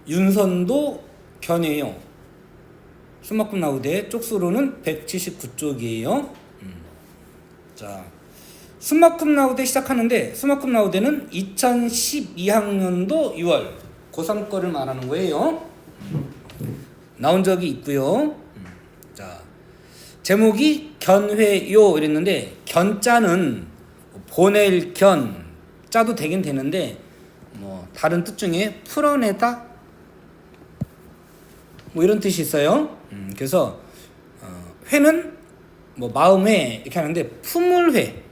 윤선도 견해요. 스마큼 나우대 쪽수로는 179쪽이에요. 자, 스마큼 나우대 시작하는데 스마큼 나우대는 2012학년도 6월 고3 거를 말하는 거예요. 나온 적이 있고요. 자, 제목이 견회요 이랬는데 견자는 보낼 견 짜도 되긴 되는데 뭐 다른 뜻 중에 풀어내다 뭐 이런 뜻이 있어요. 그래서 회는 뭐 마음회 이렇게 하는데 품을회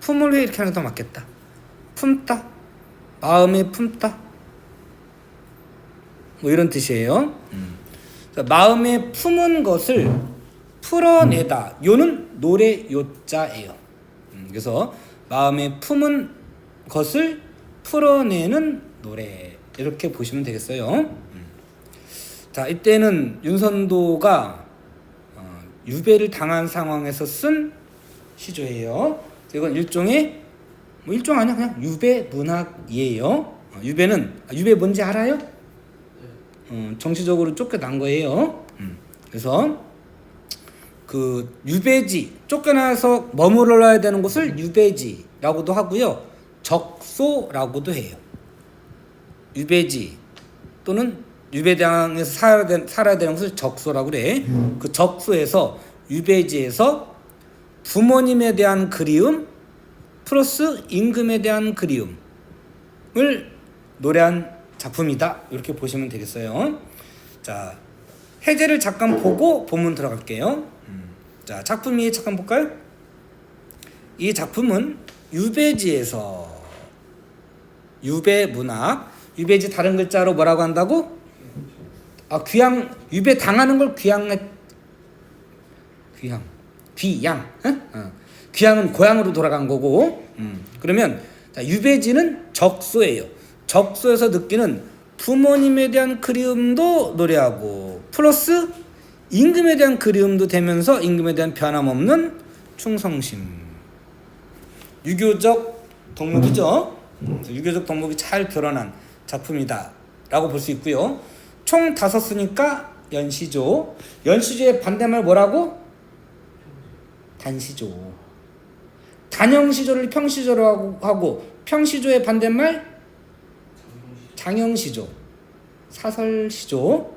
이렇게 하는 게 더 맞겠다. 품다, 마음에 품다 뭐 이런 뜻이에요. 마음에 품은 것을 풀어내다. 요는 노래 요자예요. 그래서 마음에 품은 것을 풀어내는 노래 이렇게 보시면 되겠어요. 자, 이때는 윤선도가 유배를 당한 상황에서 쓴 시조예요. 이건 일종의 뭐 일종 아니야 그냥 유배 문학이에요. 유배 뭔지 알아요? 정치적으로 쫓겨난 거예요. 그래서 그 유배지 쫓겨나서 머물러야 되는 곳을 유배지라고도 하고요. 적소라고도 해요. 유배지 또는 유배당에서 살아야 되는 곳을 적소라고 그래. 그 적소에서 유배지에서 부모님에 대한 그리움 플러스 임금에 대한 그리움을 노래한 작품이다. 이렇게 보시면 되겠어요. 자, 해제를 잠깐 보고 본문 들어갈게요. 자, 작품이 잠깐 볼까요? 이 작품은 유배지에서 유배문학, 유배지 다른 글자로 뭐라고 한다고? 귀양, 유배 당하는 걸 귀양은 고향으로 돌아간 거고. 그러면 자, 유배지는 적소예요. 적소에서 느끼는 부모님에 대한 그리움도 노래하고 플러스 임금에 대한 그리움도 되면서 임금에 대한 변함없는 충성심. 유교적 덕목이죠. 유교적 덕목이 잘 드러난 작품이다 라고 볼 수 있고요. 총 5쓰니까 연시조. 연시조의 반대말 뭐라고? 단시조. 단형시조를 평시조로 하고 평시조의 반대말 장형시조, 사설시조.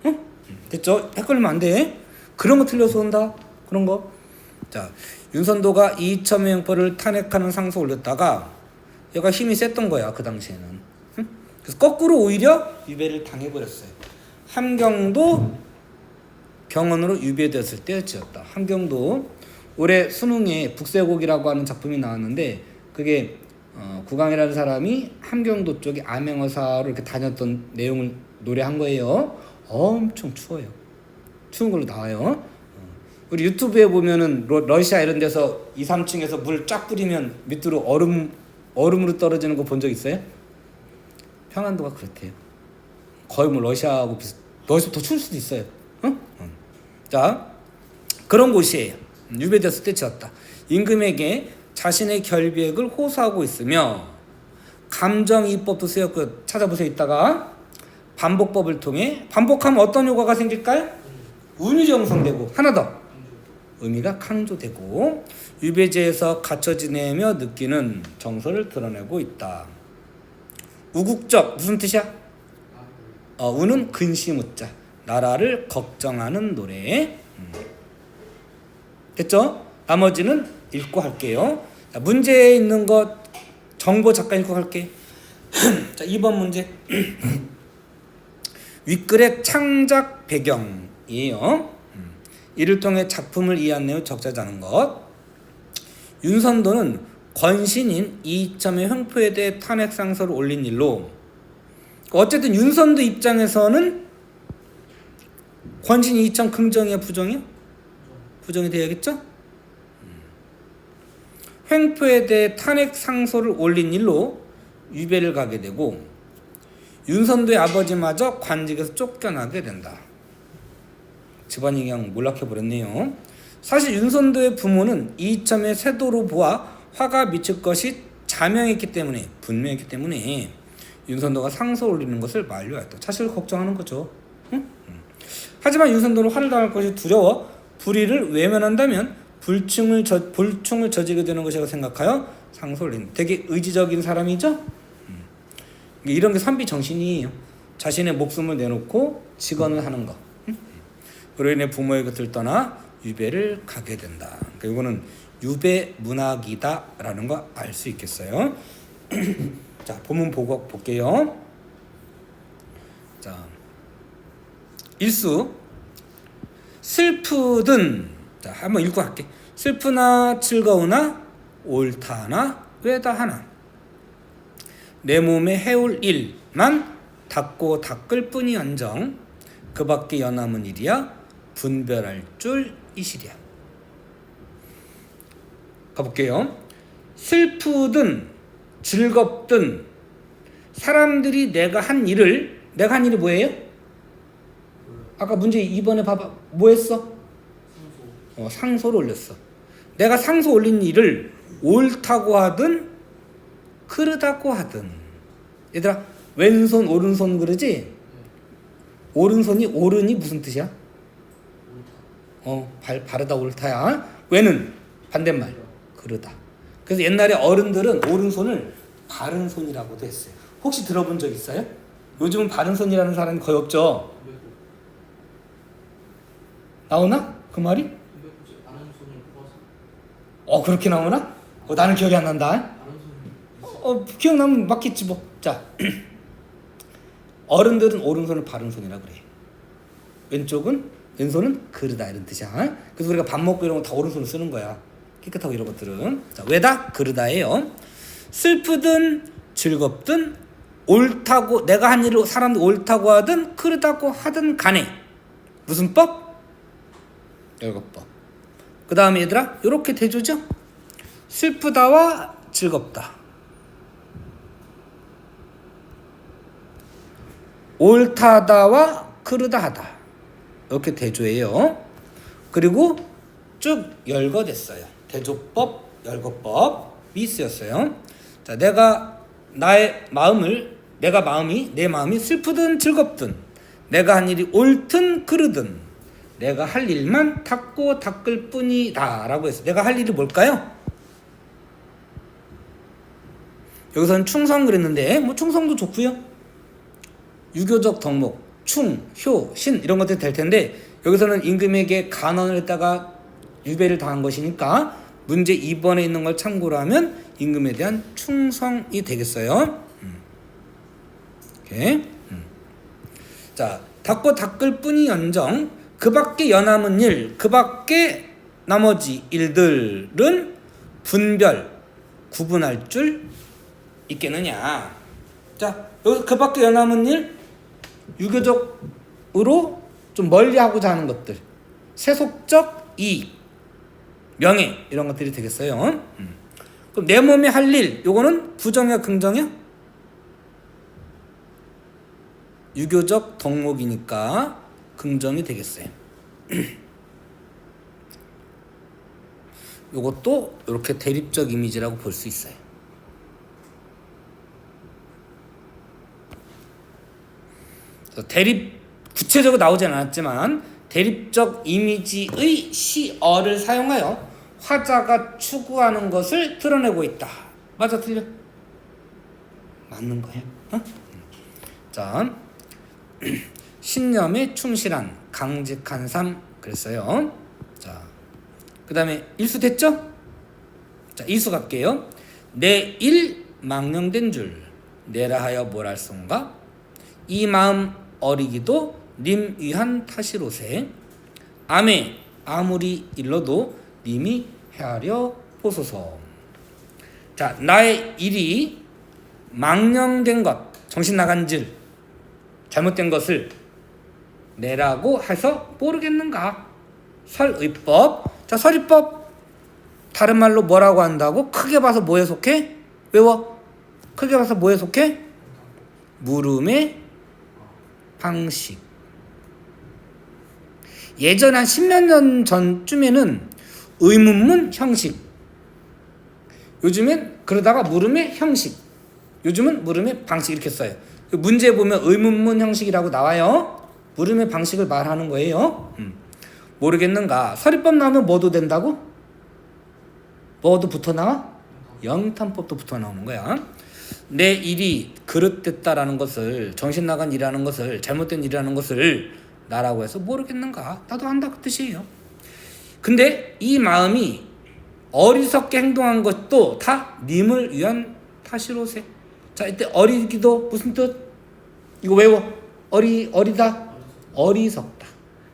응? 됐죠? 헷갈리면 안 돼. 그런 거 틀려서 온다. 그런 거. 자, 윤선도가 이이첨의 형벌을 탄핵하는 상소 올렸다가 얘가 힘이 셌던 거야 그 당시에는. 응? 그래서 거꾸로 오히려 유배를 당해버렸어요. 함경도 경언으로 유배되었을 때였지였다. 함경도 올해 수능에 북새곡이라고 하는 작품이 나왔는데 그게 구강이라는 사람이 함경도 쪽에 암행어사로 이렇게 다녔던 내용을 노래한 거예요. 엄청 추워요. 추운 걸로 나와요. 우리 유튜브에 보면은 러시아 이런 데서 2, 3층에서 물 쫙 뿌리면 밑으로 얼음으로 떨어지는 거 본 적 있어요? 평안도가 그렇대요. 거의 뭐 러시아하고 러시아 더 추울 수도 있어요. 자, 그런 곳이에요. 유배됐을 때 지었다. 임금에게 자신의 결비액을 호소하고 있으며 감정이입법도 쓰였고 찾아보세요. 이따가 반복법을 통해 반복하면 어떤 효과가 생길까요? 운율이 형성되고 하나 더 의미가 강조되고 유배지에서 갇혀 지내며 느끼는 정서를 드러내고 있다. 우국적 무슨 뜻이야? 우는 근심우자 나라를 걱정하는 노래. 됐죠? 나머지는 읽고 할게요. 자, 문제에 있는 것 정보 잠깐 읽고 갈게. 자, 2번 문제. 윗글의 창작 배경이에요. 이를 통해 작품을 이해한 내용 적자자는 것. 윤선도는 권신인 이이첨의 횡포에 대해 탄핵 상소를 올린 일로 어쨌든 윤선도 입장에서는 권신 이이첨 긍정이야 부정이야? 부정이 돼야겠죠? 횡포에 대해 탄핵 상소를 올린 일로 유배를 가게 되고 윤선도의 아버지마저 관직에서 쫓겨나게 된다. 집안이 그냥 몰락해버렸네요. 사실 윤선도의 부모는 이이첨의 세도로 보아 화가 미칠 것이 자명했기 때문에 분명했기 때문에 윤선도가 상소 올리는 것을 만료하였다. 자식을 걱정하는 거죠. 응? 하지만 윤선도는 화를 당할 것이 두려워 불의를 외면한다면 불충을 저지게 되는 것이라고 생각하여 상소 올린다. 되게 의지적인 사람이죠. 이런 게 삼비 정신이에요. 자신의 목숨을 내놓고 직언을 하는 거. 그로 인해 부모의 곁을 떠나 유배를 가게 된다. 그러니까 이거는 유배 문학이다라는 거 알 수 있겠어요. 자, 본문 보고 볼게요. 자, 일수 슬프든, 자 한번 읽고 할게. 슬프나 즐거우나 옳다나 외다하나 내 몸에 해올 일만 닦고 닦을 뿐이언정 그 밖에 연함은 일이야 분별할 줄 이시랴. 가볼게요. 슬프든 즐겁든 사람들이 내가 한 일이 뭐예요? 아까 문제 2번에 봐봐. 뭐 했어? 상소를 올렸어. 내가 상소 올린 일을 옳다고 하든 그르다고 하든. 얘들아, 왼손 오른손 그러지? 오른손이 옳으니 무슨 뜻이야? 바르다 옳다야. 왜는 반대말 그르다. 그래서 옛날에 어른들은 오른손을 바른 손이라고도 했어요. 혹시 들어본 적 있어요? 요즘은 바른 손이라는 사람이 거의 없죠. 나오나? 그 말이? 그렇게 나오나? 나는 기억이 안 난다. 기억나면 맞겠지 뭐. 자, 어른들은 오른손을 바른 손이라 그래. 왼손은 그르다 이런 뜻이야. 그래서 우리가 밥 먹고 이런 거 다 오른손을 쓰는 거야. 깨끗하고 이런 것들은. 자, 왜다? 그르다예요. 슬프든 즐겁든 옳다고 내가 한 일을 사람들 옳다고 하든 그르다고 하든 간에 무슨 법? 열거법. 그 다음에 얘들아 이렇게 대조죠. 슬프다와 즐겁다, 옳다다와 그르다하다, 이렇게 대조해요. 그리고 쭉 열거됐어요. 대조법, 열거법이 쓰였어요. 자, 내 마음이 슬프든 즐겁든 내가 한 일이 옳든 그르든 내가 할 일만 닦고 닦을 뿐이다 라고 했어요. 내가 할 일이 뭘까요? 여기서는 충성 그랬는데 뭐 충성도 좋고요. 유교적 덕목, 충, 효, 신 이런 것들이 될 텐데 여기서는 임금에게 간언을 했다가 유배를 당한 것이니까 문제 2번에 있는 걸 참고로 하면 임금에 대한 충성이 되겠어요. 오케이. 자, 닦고 닦을 뿐이언정 그 밖에 연함은 일, 그 밖에 나머지 일들은 구분할 줄 있겠느냐. 자, 여기서 그 밖에 연함은 일, 유교적으로 좀 멀리하고자 하는 것들, 세속적 이익, 명예 이런 것들이 되겠어요. 그럼 내 몸에 할 일, 요거는 부정이야 긍정이야? 유교적 덕목이니까 긍정이 되겠어요. 요것도 이렇게 대립적 이미지라고 볼 수 있어요. 구체적으로 나오진 않았지만 대립적 이미지의 시어를 사용하여 화자가 추구하는 것을 드러내고 있다. 맞아, 틀려? 맞는 거예요. 자, 신념에 충실한 강직한 삶 그랬어요. 자, 그 다음에 일수 됐죠? 자, 이수 갈게요. 내 일 망령된 줄 내라 하여 뭘 할 son가 이 마음 어리기도 님 위한 탓이로세 아메 아무리 일러도 님이 헤아려 보소서. 자, 나의 일이 망령된 것, 정신 나간 질, 잘못된 것을 내라고 해서 모르겠는가? 설의법. 자, 설의법 다른 말로 뭐라고 한다고? 크게 봐서 뭐에 속해? 외워. 크게 봐서 뭐에 속해? 물음의 방식. 예전 한 10몇 년 전쯤에는 의문문 형식, 요즘엔 그러다가 물음의 형식 요즘은 물음의 방식 이렇게 써요. 문제 보면 의문문 형식이라고 나와요. 물음의 방식을 말하는 거예요. 모르겠는가? 서리법 나오면 뭐도 된다고? 뭐도 붙어 나와? 영탄법도 붙어 나오는 거야. 내 일이 그릇됐다라는 것을, 정신 나간 일이라는 것을, 잘못된 일이라는 것을 나라고 해서 모르겠는가? 나도 안다 그 뜻이에요. 근데 이 마음이 어리석게 행동한 것도 다 님을 위한 탓이로세. 자, 이때 어리기도 무슨 뜻? 이거 외워. 어리다. 어리석다.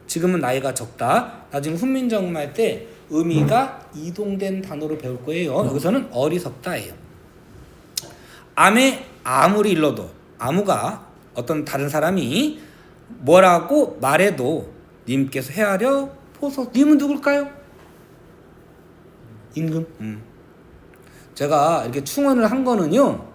지금은 나이가 적다. 나중에 훈민정음 할 때 의미가 이동된 단어로 배울 거예요. 여기서는 어리석다예요. 암에 아무리 일러도, 아무가 어떤 다른 사람이 뭐라고 말해도 님께서 헤아려 보소. 님은 누굴까요? 임금. 제가 이렇게 충언을 한 거는요,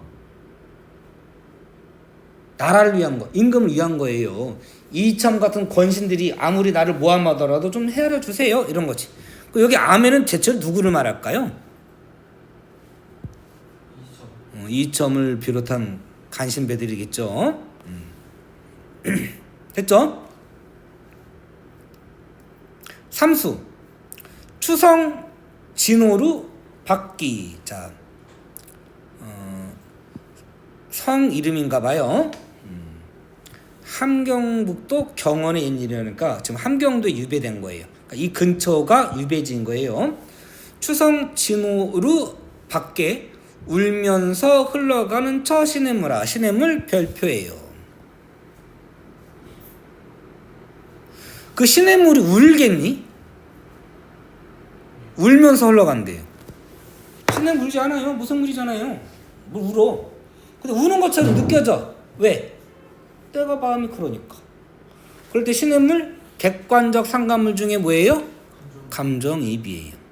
나라를 위한 거, 임금을 위한 거예요. 이참 같은 권신들이 아무리 나를 모함하더라도 좀 헤아려 주세요, 이런 거지. 여기 암에는 대체 누구를 말할까요? 이점을 비롯한 간신배들이겠죠. 됐죠? 삼수 추성 진호루 박기. 자, 성 이름인가 봐요. 함경북도 경원의 옛일이니까 지금 함경도에 유배된 거예요. 그러니까 이 근처가 유배지인 거예요. 추성 진호루 밖에 울면서 흘러가는 저 시냇물아. 시냇물 별표예요. 그 시냇물이 울겠니? 울면서 흘러간대요. 시냇물 울지 않아요. 무슨 물이잖아요. 뭘 울어. 근데 우는 것처럼 느껴져. 왜? 때가 마음이 그러니까. 그럴 때 시냇물 객관적 상관물 중에 뭐예요? 감정이입이에요.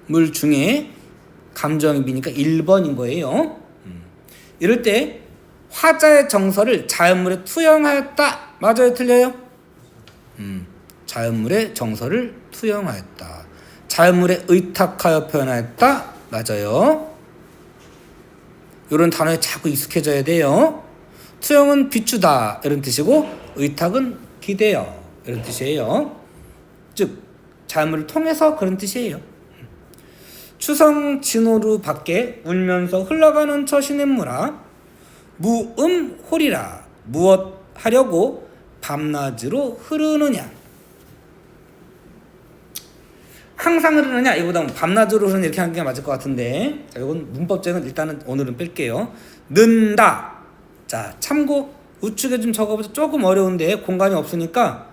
물 중에 감정이입이니까 1번인 거예요. 이럴 때 화자의 정서를 자연물에 투영하였다. 맞아요? 틀려요? 자연물의 정서를 투영하였다. 자연물에 의탁하여 표현하였다. 맞아요. 이런 단어에 자꾸 익숙해져야 돼요. 투영은 비추다 이런 뜻이고 의탁은 기대어 이런 뜻이에요. 즉 자연물을 통해서 그런 뜻이에요. 추성 진호루 밖에 울면서 흘러가는 저 시냇물아 무음홀이라. 무엇 하려고 밤낮으로 흐르느냐. 항상 흐르느냐, 이거보다 밤낮으로 흐르는 이렇게 하는 게 맞을 것 같은데, 자, 이건 문법적은 일단은 오늘은 뺄게요. 는다. 자, 참고 우측에 좀 적어보자. 조금 어려운데 공간이 없으니까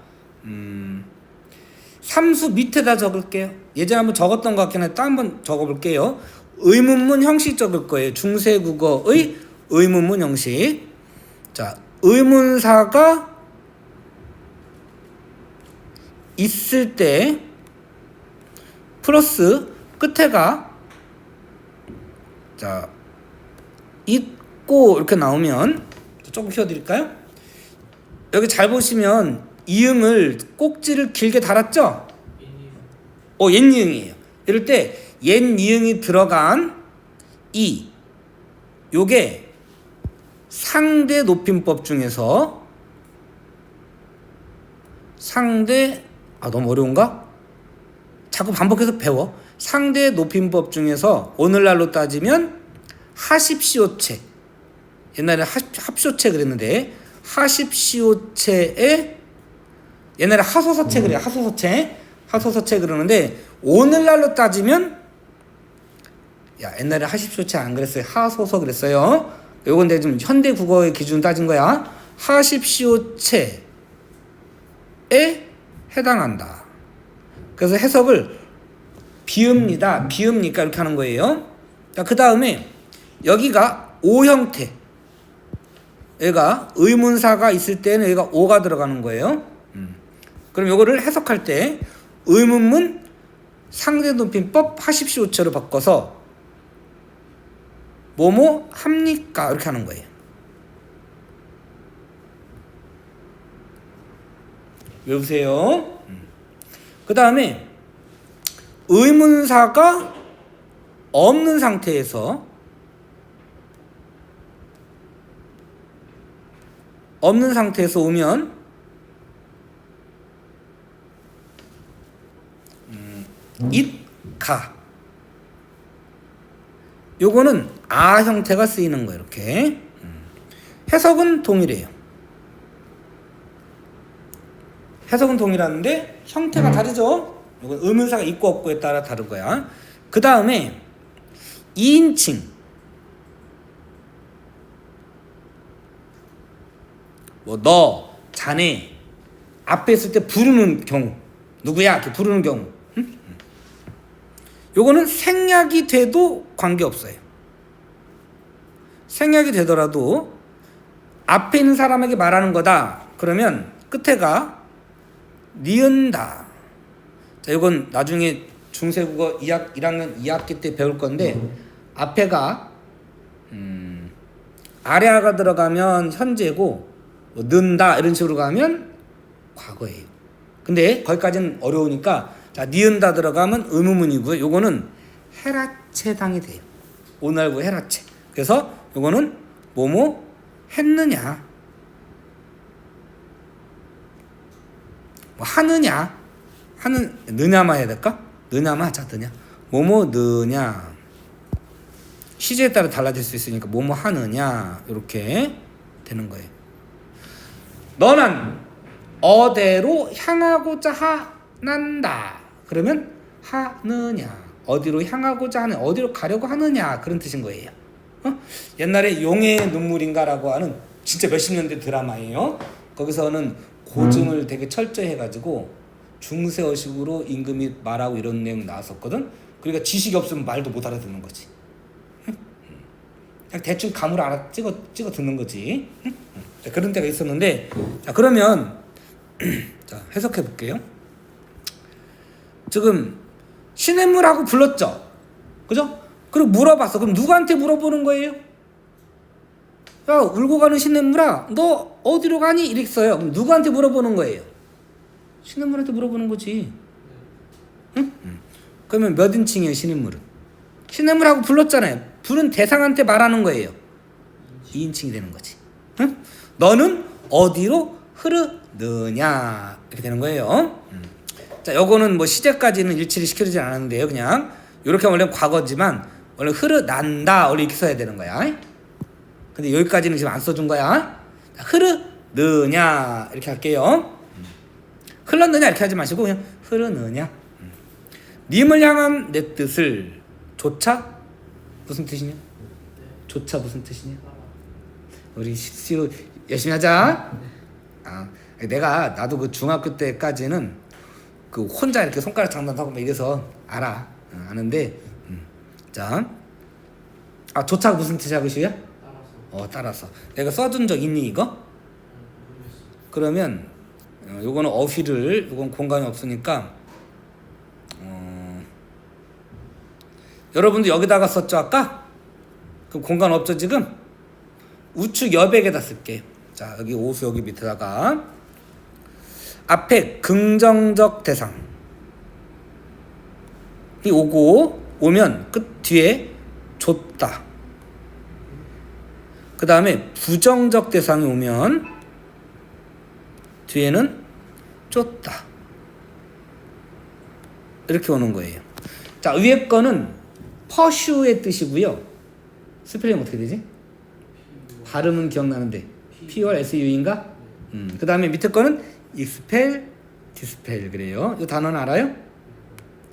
삼수 밑에다 적을게요. 예전에 한번 적었던 것 같긴 한데 또 한번 적어볼게요. 의문문 형식 적을 거예요. 중세국어의 의문문 형식. 자, 의문사가 있을 때 플러스 끝에가 자 있고 이렇게 나오면 조금 키워드릴까요? 여기 잘 보시면 이응을 꼭지를 길게 달았죠? 옛이응이에요. 이럴 때 옛이응이 들어간 이 요게 상대 높임법 중에서 너무 어려운가? 자꾸 반복해서 배워. 상대 높임법 중에서 오늘날로 따지면 하십시오체. 옛날에 합쇼체 그랬는데 하십시오체에 옛날에 하소서체 그래요. 하소서체 그러는데 오늘날로 따지면 옛날에 하십시오체 안 그랬어요. 하소서 그랬어요. 요건 내가 지금 현대 국어의 기준 따진 거야. 하십시오체에 해당한다. 그래서 해석을 비읍니다. 비읍니까? 이렇게 하는 거예요. 그 다음에 여기가 오 형태. 얘가 의문사가 있을 때는 여기가 오가 들어가는 거예요. 그럼 요거를 해석할 때 의문문 상대높임법 하십시오체로 바꿔서 뭐뭐 합니까? 이렇게 하는 거예요. 외우세요. 그 다음에 의문사가 없는 상태에서 오면 it, 가. 요거는 아 형태가 쓰이는 거예요. 이렇게. 해석은 동일해요. 해석은 동일한데 형태가 다르죠. 이건 의문사가 있고 없고에 따라 다른 거야. 그 다음에 2인칭 뭐 너, 자네 앞에 있을 때 부르는 경우 누구야? 이렇게 부르는 경우 요거는 생략이 돼도 관계없어요. 생략이 되더라도 앞에 있는 사람에게 말하는 거다. 그러면 끝에가 니은다. 자, 이건 나중에 중세국어 1학년 2학기 때 배울 건데 앞에가 아래아가 들어가면 현재고 뭐 는다 이런 식으로 가면 과거예요. 근데 거기까지는 어려우니까 자, 니은다 들어가면 의문문이고요. 요거는 해라체당이 돼요. 오늘구 해라체. 그래서 요거는 뭐뭐 했느냐 뭐 하느냐 하는 느냐만 해야 될까? 느냐만 하자. 느냐 뭐뭐 느냐 시제에 따라 달라질 수 있으니까 뭐뭐 하느냐 이렇게 되는 거예요. 너는 어디로 향하고자 하는다. 그러면 하느냐 어디로 향하고자 하는 어디로 가려고 하느냐 그런 뜻인 거예요. 옛날에 용의 눈물인가라고 하는 진짜 몇십 년대 드라마예요. 거기서는 고증을 되게 철저히 해가지고 중세어식으로 임금이 말하고 이런 내용 나왔었거든. 그러니까 지식이 없으면 말도 못 알아듣는 거지. 그냥 대충 감으로 찍어 듣는 거지. 자, 그런 때가 있었는데 자 그러면 자 해석해 볼게요. 지금 시냇물하고 불렀죠. 그죠? 그리고 물어봤어. 그럼 누구한테 물어보는 거예요? 야 울고 가는 시냇물아 너 어디로 가니? 이랬어요. 그럼 누구한테 물어보는 거예요? 시냇물한테 물어보는 거지. 응? 그러면 몇 인칭이에요 시냇물은? 시냇물하고 불렀잖아요. 부른 대상한테 말하는 거예요. 2인칭이 되는 거지. 응? 너는 어디로 흐르느냐 이렇게 되는 거예요. 자 요거는 뭐 시제까지는 일치를 시켜주지 않았는데요. 그냥 이렇게 원래 과거지만 원래 흐르난다 원래 이렇게 써야 되는 거야. 근데 여기까지는 지금 안 써준 거야. 흐르느냐 이렇게 할게요. 흘렀느냐 이렇게 하지 마시고 그냥 흐르느냐. 님을 향한 내 뜻을 조차 무슨 뜻이냐? 조차 무슨 뜻이냐? 우리 시로 열심히 하자. 아, 나도 그 중학교 때까지는 그 혼자 이렇게 손가락 장난하고 막 이래서 아는데 자, 조차 무슨 뜻이야 그 시야? 따라서. 내가 써준 적 있니 이거? 그러면 요거는 어휘를 요건 공간이 없으니까 여러분도 여기다가 썼죠 아까? 그럼 공간 없죠 지금? 우측 여백에다 쓸게요. 자 여기 오수 여기 밑에다가 앞에 긍정적 대상이 오면 끝 뒤에 줬다. 그 다음에 부정적 대상이 오면 뒤에는 쫓다. 이렇게 오는 거예요. 자 위에 거는 퍼슈의 뜻이고요. 스펠링 어떻게 되지? 발음은 기억나는데 POSU인가? 그 다음에 밑에 거는 익스펠, 디스펠 그래요. 이 단어는 알아요?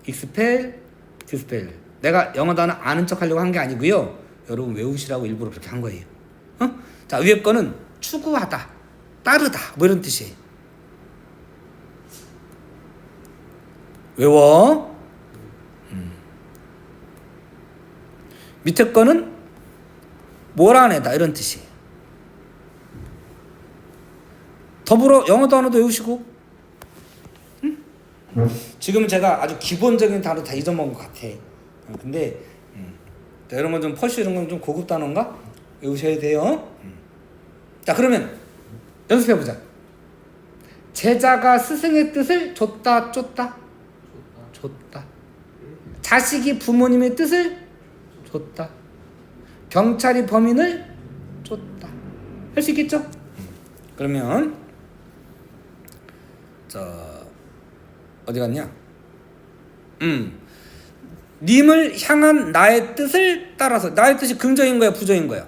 익스펠, 디스펠. 내가 영어 단어 아는 척 하려고 한 게 아니고요. 여러분 외우시라고 일부러 그렇게 한 거예요. 자 위에 거는 추구하다, 따르다 뭐 이런 뜻이에요. 외워. 밑에 거는 몰아내다 이런 뜻이에요. 더불어 영어 단어도 외우시고. 지금 제가 아주 기본적인 단어 다 잊어먹은 것 같아. 근데 여러분 좀 퍼슈 이런 건 좀 고급 단어인가? 외우셔야 돼요. 자 그러면 연습해보자. 제자가 스승의 뜻을 줬다 쫓다? 줬다. 자식이 부모님의 뜻을 줬다. 경찰이 범인을 쫓다. 할 수 있겠죠? 그러면 어디 갔냐? 님을 향한 나의 뜻을 따라서. 나의 뜻이 긍정인 거야 부정인 거야?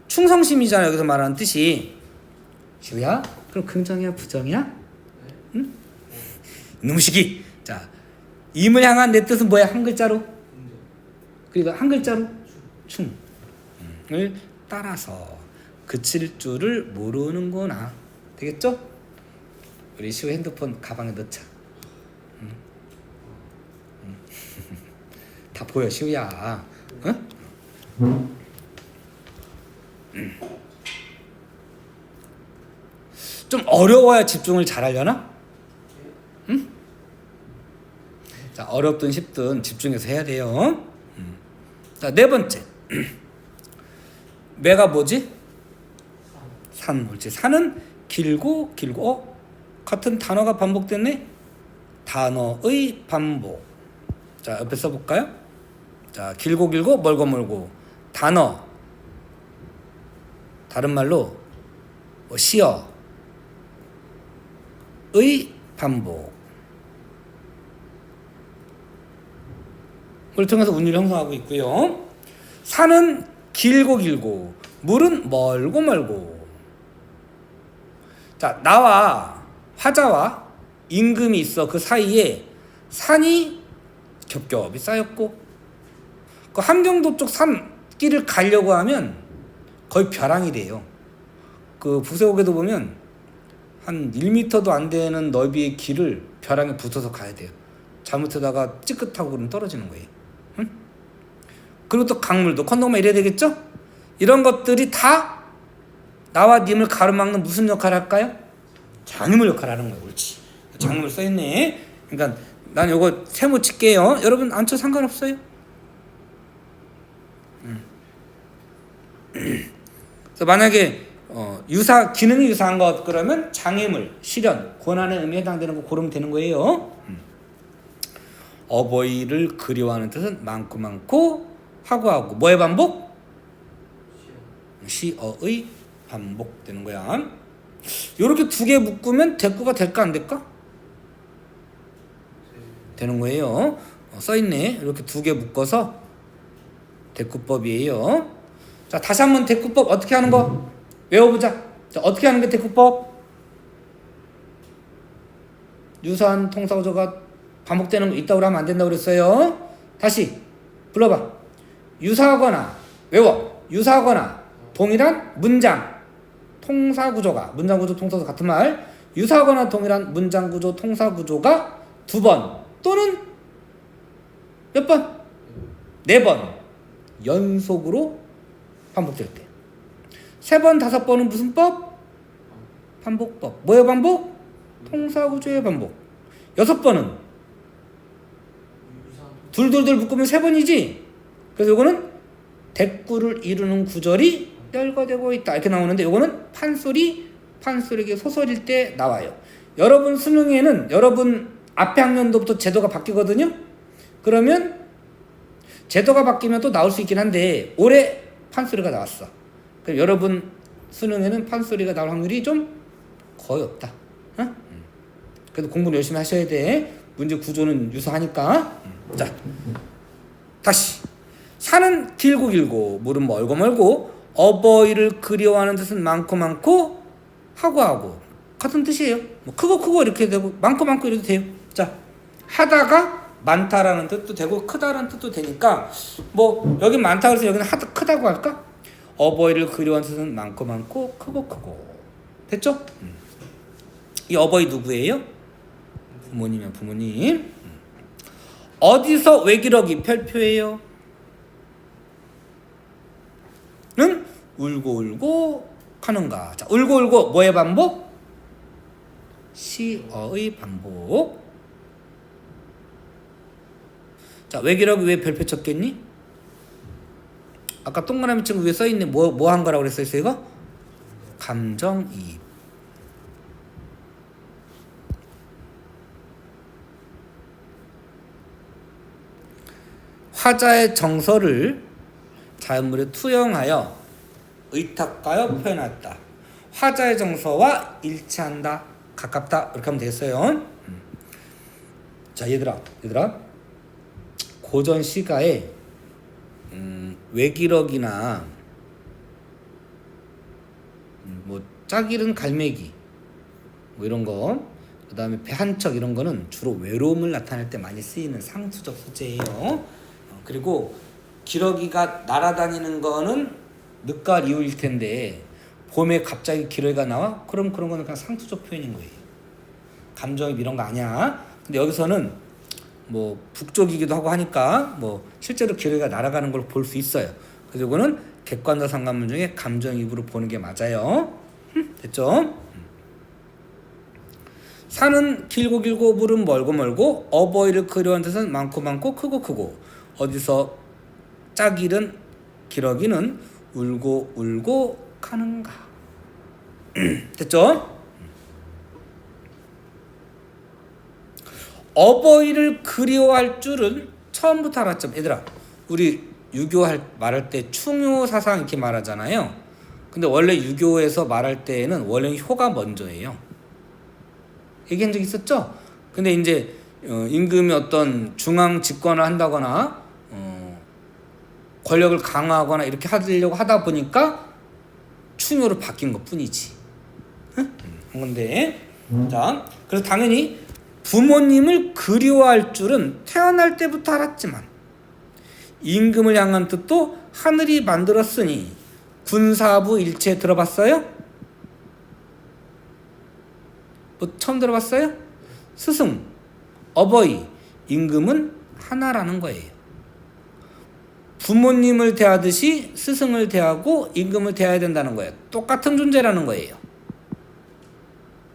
충성심이잖아 여기서 말하는 뜻이. 시우야 그럼 긍정이야 부정이야? 응? 이놈식이. 자, 임을 향한 내 뜻은 뭐야? 한 글자로. 그러니까 한 글자로 충을 따라서 그칠 줄을 모르는구나. 되겠죠? 우리 시우 핸드폰 가방에 넣자. 다 보여 시우야. 응? 좀 어려워야 집중을 잘하려나? 응? 자, 어렵든 쉽든 집중해서 해야 돼요. 자, 네 번째. 매가 뭐지? 산. 옳지. 산은 길고 같은 단어가 반복됐네. 단어의 반복. 자, 옆에 써볼까요? 자, 길고 멀고 단어. 다른 말로 시어의 반복. 그걸 통해서 운율을 형성하고 있고요. 산은 길고 물은 멀고. 자, 나와 화자와 임금이 있어. 그 사이에 산이 겹겹이 쌓였고, 그 함경도 쪽 산길을 가려고 하면 거의 벼랑이 돼요. 그 부세옥에도 보면 한 1m도 안 되는 넓이의 길을 벼랑에 붙어서 가야 돼요. 잘못하다가 찌끗하고 그러면 떨어지는 거예요. 응? 그리고 또 강물도 건너면 이래야 되겠죠? 이런 것들이 다 나와 님을 가로막는 무슨 역할을 할까요? 장애물 역할을 하는 거예요. 옳지. 장애물 써있네. 그러니까 난 요거 세모 칠게요. 여러분 안 쳐 상관없어요. 그래서 만약에 기능이 유사한 것 그러면 장애물, 실현, 권한의 의미에 해당되는 거 고르면 되는 거예요. 어버이를 그리워하는 뜻은 많고 하고 뭐의 반복? 시어의 반복되는 거야. 요렇게 두 개 묶으면 대꾸가 될까 안 될까? 되는 거예요. 써있네. 이렇게 두 개 묶어서 대꾸법이에요. 자, 다시 한번 대꾸법 어떻게 하는 거 외워보자. 자, 어떻게 하는 게 대꾸법? 유사한 통사구조가 반복되는 거 있다고 하면 안 된다고 그랬어요. 다시 불러봐. 유사하거나 외워. 유사하거나 동일한 문장 통사구조가, 문장구조 통사구조 같은 말, 유사하거나 동일한 문장구조 통사구조가 두 번 또는 몇 번? 4번 연속으로 반복될 때. 3번, 5번은 무슨 법? 반복법. 뭐의 반복? 통사구조의 반복. 6번은 둘 묶으면 3번이지. 그래서 이거는 대꾸를 이루는 구절이 열거되고 있다 이렇게 나오는데, 이거는 판소리계 소설일 때 나와요. 여러분 수능에는 여러분 앞에 학년도부터 제도가 바뀌거든요. 그러면 제도가 바뀌면 또 나올 수 있긴 한데 올해 판소리가 나왔어. 그럼 여러분 수능에는 판소리가 나올 확률이 좀 거의 없다. 어? 그래도 공부를 열심히 하셔야 돼. 문제 구조는 유사하니까. 자, 다시. 산은 길고 물은 멀고 어버이를 그리워하는 뜻은 많고 하고 같은 뜻이에요. 뭐 크고 이렇게 되고 많고 이래도 돼요. 자, 하다가 많다라는 뜻도 되고 크다라는 뜻도 되니까 뭐 여기 많다 그래서 여기는 크다고 할까? 어버이를 그리워하는 뜻은 많고 크고 됐죠? 이 어버이 누구예요? 부모님이야. 부모님. 어디서 외기럭이 별표예요? 는 울고 하는가. 자, 울고 뭐의 반복? 시어의 반복. 자, 외기럭이 왜 별표 쳤겠니? 아까 동그라미 친구 위에 써있네. 뭐 한 거라고 그랬어요 이거? 감정이입. 화자의 정서를 자연물에 투영하여 의탁하여 표현했다. 화자의 정서와 일치한다. 가깝다. 이렇게 하면 되겠어요. 자, 얘들아. 고전 시가에 외기럭이나 뭐 짝이른 갈매기 뭐 이런 거, 그 다음에 배 한 척 이런 거는 주로 외로움을 나타낼 때 많이 쓰이는 상투적 소재예요. 그리고 기러기가 날아다니는 거는 늦가을 이후일 텐데 봄에 갑자기 기러기가 나와? 그럼 그런 거는 그냥 상투적 표현인 거예요. 감정이 이런 거 아니야. 근데 여기서는 뭐 북쪽이기도 하고 하니까 뭐 실제로 기러기가 날아가는 걸 볼 수 있어요. 그래서 이거는 객관과 상관문 중에 감정이입으로 보는 게 맞아요. 됐죠? 산은 길고 길고 물은 멀고 멀고 어버이를 그리워하는 뜻은 많고 많고 크고 크고 어디서 짝이른 기러기는 울고 울고 가는가. 됐죠? 어버이를 그리워할 줄은 처음부터 알았죠. 얘들아, 우리 유교할 말할 때 충효사상 이렇게 말하잖아요. 근데 원래 유교에서 말할 때에는 원래 효가 먼저예요. 얘기한 적 있었죠? 근데 이제 임금이 어떤 중앙 집권을 한다거나 권력을 강화하거나 이렇게 하려고 하다 보니까 충효로 바뀐 것 뿐이지. 응? 근데 자, 그래서 당연히 부모님을 그리워할 줄은 태어날 때부터 알았지만 임금을 향한 뜻도 하늘이 만들었으니 군사부 일체 들어봤어요? 뭐 처음 들어봤어요? 스승, 어버이, 임금은 하나라는 거예요. 부모님을 대하듯이 스승을 대하고 임금을 대해야 된다는 거예요. 똑같은 존재라는 거예요.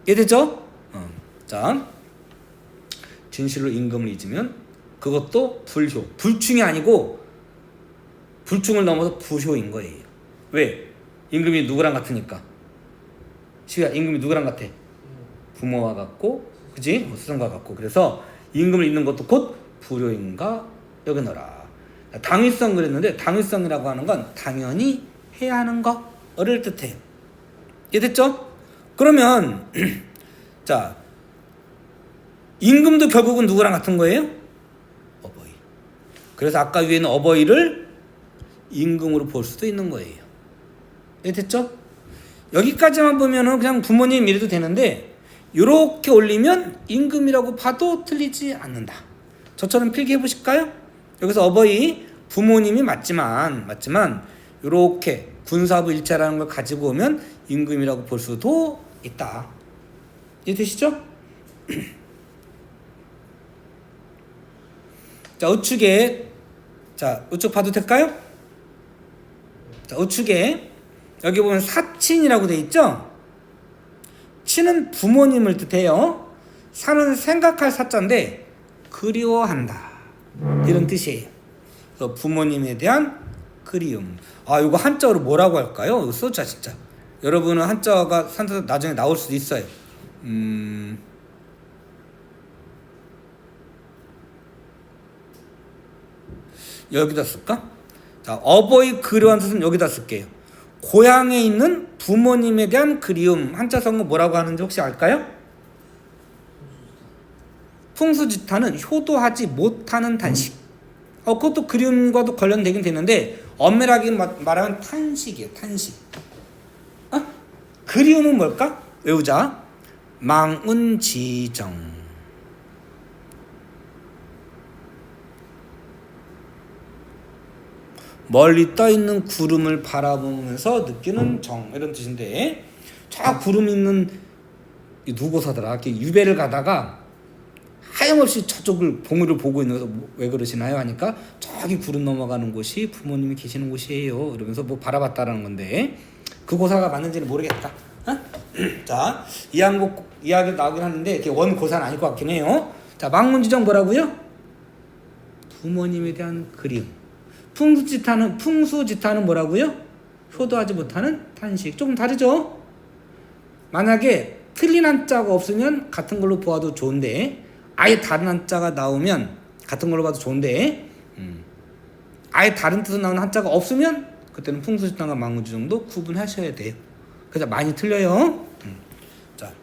이해되죠? 자, 진실로 임금을 잊으면 그것도 불효, 불충이 아니고 불충을 넘어서 부효인 거예요. 왜? 임금이 누구랑 같으니까. 시우야, 임금이 누구랑 같아? 부모와 같고, 그지? 스승과 같고. 그래서 임금을 잊는 것도 곧 불효인가 여겨너라. 당위성 그랬는데 당위성이라고 하는 건 당연히 해야 하는 거를 뜻해요. 이해됐죠? 그러면 자, 임금도 결국은 누구랑 같은 거예요? 어버이. 그래서 아까 위에는 어버이를 임금으로 볼 수도 있는 거예요. 이해됐죠? 여기까지만 보면은 그냥 부모님 이래도 되는데 이렇게 올리면 임금이라고 봐도 틀리지 않는다. 저처럼 필기해 보실까요? 여기서 어버이 부모님이 맞지만 이렇게 군사부 일체라는 걸 가지고 오면 임금이라고 볼 수도 있다. 이해되시죠? 자, 우측에 우측 봐도 될까요? 자, 우측에 여기 보면 사친이라고 돼 있죠? 친은 부모님을 뜻해요. 사는 생각할 사자인데 그리워한다 이런 뜻이에요. 그래서 부모님에 대한 그리움. 아, 이거 한자어로 뭐라고 할까요? 이거 써자 진짜. 여러분은 한자어가 나중에 나올 수도 있어요. 여기다 쓸까? 자, 어버이 그리워하는 뜻은 여기다 쓸게요. 고향에 있는 부모님에 대한 그리움. 한자 성은 뭐라고 하는지 혹시 알까요? 풍수지타는 효도하지 못하는 단식. 그것도 그리움과도 관련되긴 되는데 엄밀하게 말하면 탄식이에요. 탄식. 그리움은 뭘까? 외우자. 망운지정. 멀리 떠있는 구름을 바라보면서 느끼는 정, 이런 뜻인데, 저 구름 있는 누구서더라 이렇게 유배를 가다가 하염없이 저쪽을 봉우를 보고 있는 거서 왜 그러시나요 하니까 저기 구름 넘어가는 곳이 부모님이 계시는 곳이에요 이러면서 뭐 바라봤다라는 건데, 그 고사가 맞는지는 모르겠다. 자, 이야기 나오긴 하는데 이게 원고사는 아닐 것 같긴 해요. 자, 망문지정 뭐라고요? 부모님에 대한 그리움. 풍수지타는 뭐라고요? 효도하지 못하는 탄식. 조금 다르죠? 만약에 틀린 한자가 없으면 같은 걸로 보아도 좋은데, 아예 다른 한자가 나오면 같은 걸로 봐도 좋은데, 아예 다른 뜻으로 나오는 한자가 없으면 그때는 풍수지탕과 망우지 정도 구분하셔야 돼요. 그래서 많이 틀려요. 자,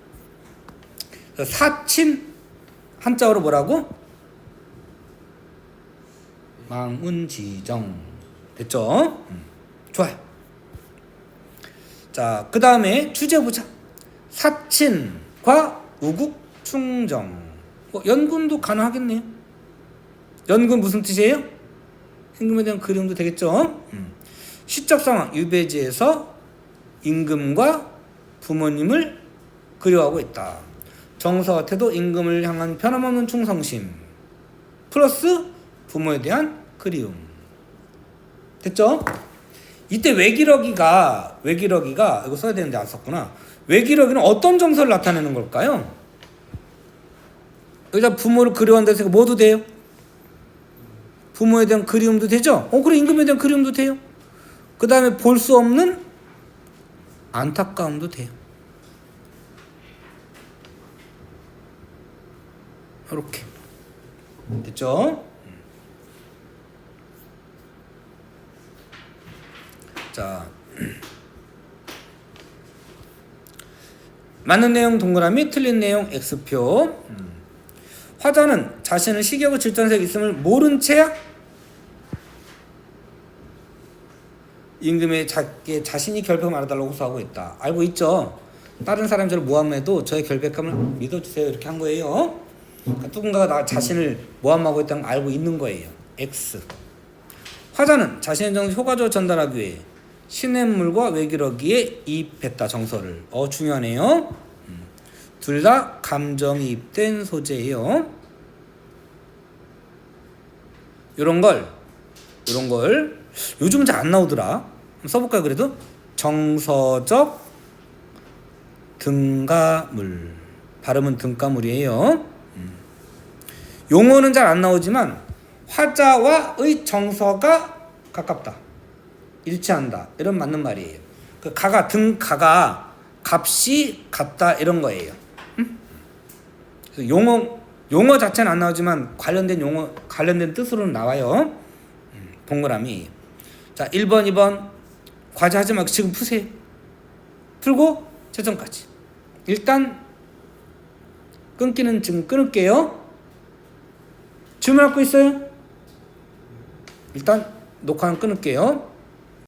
사친 한자어로 뭐라고? 망운지정. 됐죠? 좋아요. 자, 그 다음에 주제 보자. 사친과 우국충정. 연군도 가능하겠네요. 연군 무슨 뜻이에요? 임금에 대한 그림도 되겠죠. 시적 상황 유배지에서 임금과 부모님을 그리워하고 있다. 정서 같아도 임금을 향한 변함없는 충성심 플러스 부모에 대한 그리움. 됐죠? 이때 외기러기가 이거 써야 되는데 안 썼구나. 외기러기는 어떤 정서를 나타내는 걸까요? 여기다 부모를 그리워한다 해서 뭐도 돼요? 부모에 대한 그리움도 되죠? 그래, 임금에 대한 그리움도 돼요. 그 다음에 볼 수 없는 안타까움도 돼요. 이렇게 됐죠? 자, 맞는 내용 동그라미, 틀린 내용 X표. 화자는 자신은 시기하고 질전색이 있음을 모른 채 임금의 자신이 결백을 말해달라고 호소하고 있다. 알고 있죠? 다른 사람이 저를 모함해도 저의 결백함을 믿어주세요. 이렇게 한 거예요. 그러니까 누군가가 나 자신을 모함하고 있다는 걸 알고 있는 거예요. X. 화자는 자신의 정서를 효과적으로 전달하기 위해 시냇물과 외기러기에 이입했다. 정서를. 중요하네요. 둘 다 감정이입된 소재예요. 요런 걸 요즘은 잘 안 나오더라. 한번 써볼까요? 그래도 정서적 등가물. 발음은 등가물이에요. 용어는 잘 안 나오지만 화자와의 정서가 가깝다. 일치한다. 이런 맞는 말이에요. 그 가가 등가가 값이 같다 이런 거예요. 그래서 용어 자체는 안 나오지만 관련된 뜻으로는 나와요. 동그라미. 자, 1번, 2번 과제 하지 말고 지금 푸세요. 풀고 채점까지. 일단 끊기는 지금 끊을게요. 질문할 거 있어요? 일단 녹화는 끊을게요.